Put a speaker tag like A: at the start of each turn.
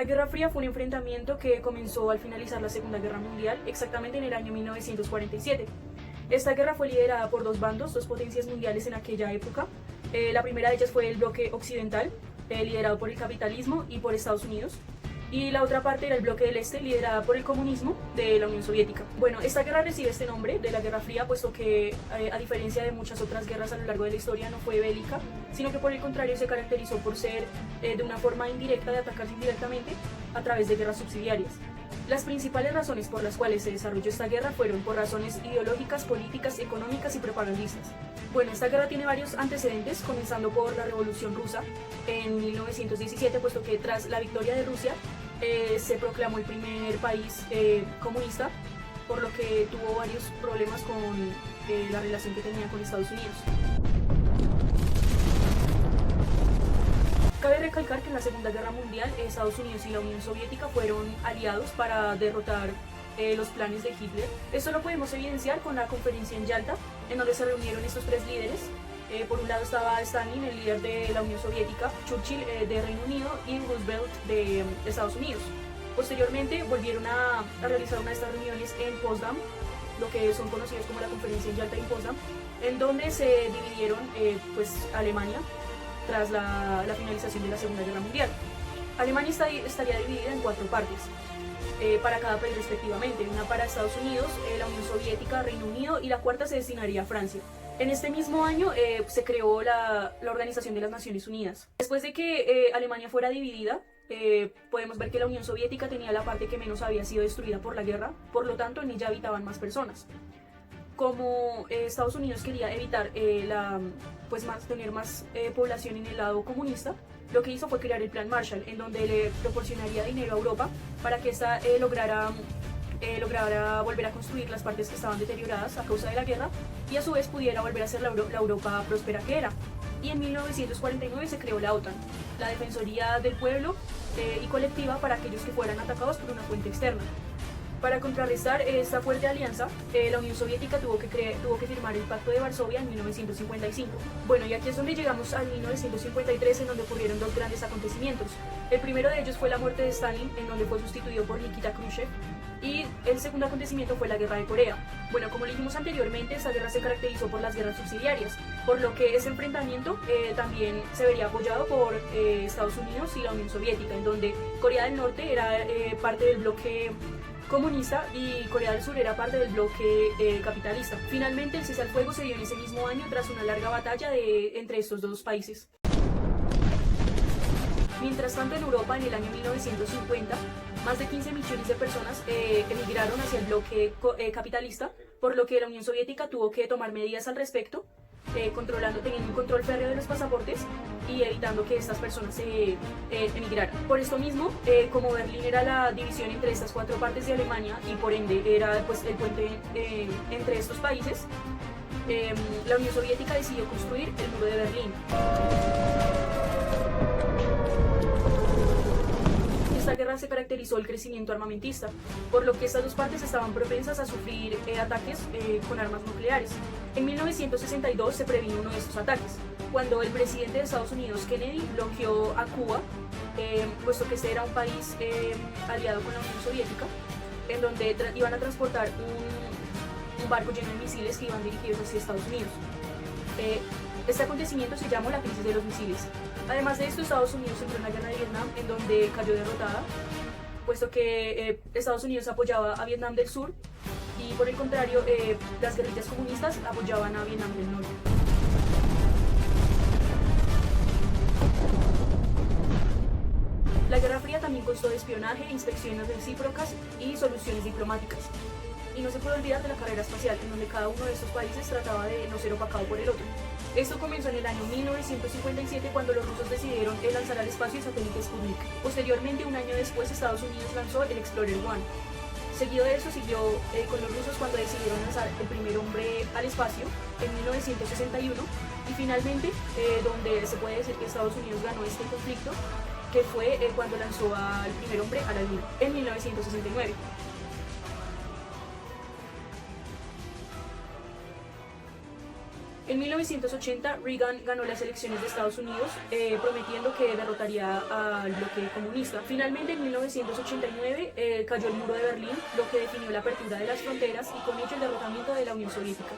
A: Guerra Fría fue un enfrentamiento que comenzó al finalizar la Segunda Guerra Mundial, exactamente en el año 1947. Esta guerra fue liderada por dos bandos, dos potencias mundiales en aquella época. La primera de ellas fue el bloque occidental, liderado por el capitalismo y por Estados Unidos. Y la otra parte era el bloque del este, liderada por el comunismo de la Unión Soviética. Bueno, esta guerra recibe este nombre de la Guerra Fría, puesto que, a diferencia de muchas otras guerras a lo largo de la historia, no fue bélica, sino que por el contrario se caracterizó por ser de una forma indirecta de atacarse indirectamente a través de guerras subsidiarias. Las principales razones por las cuales se desarrolló esta guerra fueron por razones ideológicas, políticas, económicas y propagandistas. Bueno, esta guerra tiene varios antecedentes, comenzando por la Revolución Rusa en 1917, puesto que tras la victoria de Rusia se proclamó el primer país comunista, por lo que tuvo varios problemas con la relación que tenía con Estados Unidos. Cabe recalcar que en la Segunda Guerra Mundial Estados Unidos y la Unión Soviética fueron aliados para derrotar los planes de Hitler. Esto lo podemos evidenciar con la conferencia en Yalta, en donde se reunieron estos tres líderes. Por un lado estaba Stalin, el líder de la Unión Soviética, Churchill de Reino Unido y Roosevelt de Estados Unidos. Posteriormente volvieron a realizar una de estas reuniones en Potsdam, lo que son conocidos como la conferencia en Yalta y Potsdam, en donde se dividieron Alemania tras la finalización de la Segunda Guerra Mundial. Alemania estaría dividida en cuatro partes, para cada país respectivamente, una para Estados Unidos, la Unión Soviética, Reino Unido, y la cuarta se destinaría a Francia. En este mismo año se creó la Organización de las Naciones Unidas. Después de que Alemania fuera dividida, podemos ver que la Unión Soviética tenía la parte que menos había sido destruida por la guerra, por lo tanto en ella habitaban más personas. Como Estados Unidos quería evitar tener más población en el lado comunista, lo que hizo fue crear el Plan Marshall, en donde le proporcionaría dinero a Europa para que ésta lograra volver a construir las partes que estaban deterioradas a causa de la guerra, y a su vez pudiera volver a ser la Europa próspera que era. Y en 1949 se creó la OTAN, la Defensoría del Pueblo y colectiva para aquellos que fueran atacados por una fuente externa. Para contrarrestar esta fuerte alianza, la Unión Soviética tuvo que firmar el Pacto de Varsovia en 1955. Bueno, y aquí es donde llegamos al 1953, en donde ocurrieron dos grandes acontecimientos. El primero de ellos fue la muerte de Stalin, en donde fue sustituido por Nikita Khrushchev, y el segundo acontecimiento fue la Guerra de Corea. Bueno, como dijimos anteriormente, esta guerra se caracterizó por las guerras subsidiarias, por lo que ese enfrentamiento también se vería apoyado por Estados Unidos y la Unión Soviética, en donde Corea del Norte era parte del bloque comunista y Corea del Sur era parte del bloque capitalista. Finalmente el cese al fuego se dio en ese mismo año tras una larga batalla entre estos dos países. Mientras tanto, en Europa, en el año 1950, más de 15 millones de personas emigraron hacia el bloque capitalista, por lo que la Unión Soviética tuvo que tomar medidas al respecto, teniendo un control férreo de los pasaportes y evitando que estas personas emigraran. Por esto mismo, como Berlín era la división entre estas cuatro partes de Alemania y por ende era el puente entre estos países, la Unión Soviética decidió construir el Muro de Berlín. Esta guerra se caracterizó el crecimiento armamentista, por lo que estas dos partes estaban propensas a sufrir ataques con armas nucleares. En 1962 se previno uno de estos ataques, cuando el presidente de Estados Unidos, Kennedy, bloqueó a Cuba, puesto que este era un país aliado con la Unión Soviética, en donde iban a transportar un barco lleno de misiles que iban dirigidos hacia Estados Unidos. Este acontecimiento se llamó la crisis de los misiles. Además de esto, Estados Unidos entró en la guerra de Vietnam, en donde cayó derrotada, puesto que Estados Unidos apoyaba a Vietnam del Sur y por el contrario las guerrillas comunistas apoyaban a Vietnam del Norte. La Guerra Fría también constó de espionaje, inspecciones recíprocas y soluciones diplomáticas. Y no se puede olvidar de la carrera espacial, en donde cada uno de estos países trataba de no ser opacado por el otro. Esto comenzó en el año 1957, cuando los rusos decidieron lanzar al espacio el satélite Sputnik. Posteriormente, un año después, Estados Unidos lanzó el Explorer 1. Seguido de eso siguió con los rusos cuando decidieron lanzar el primer hombre al espacio en 1961, y finalmente donde se puede decir que Estados Unidos ganó este conflicto, que fue cuando lanzó al primer hombre a la Luna en 1969. En 1980, Reagan ganó las elecciones de Estados Unidos, prometiendo que derrotaría al bloque comunista. Finalmente, en 1989, cayó el muro de Berlín, lo que definió la apertura de las fronteras y con ello el derrotamiento de la Unión Soviética.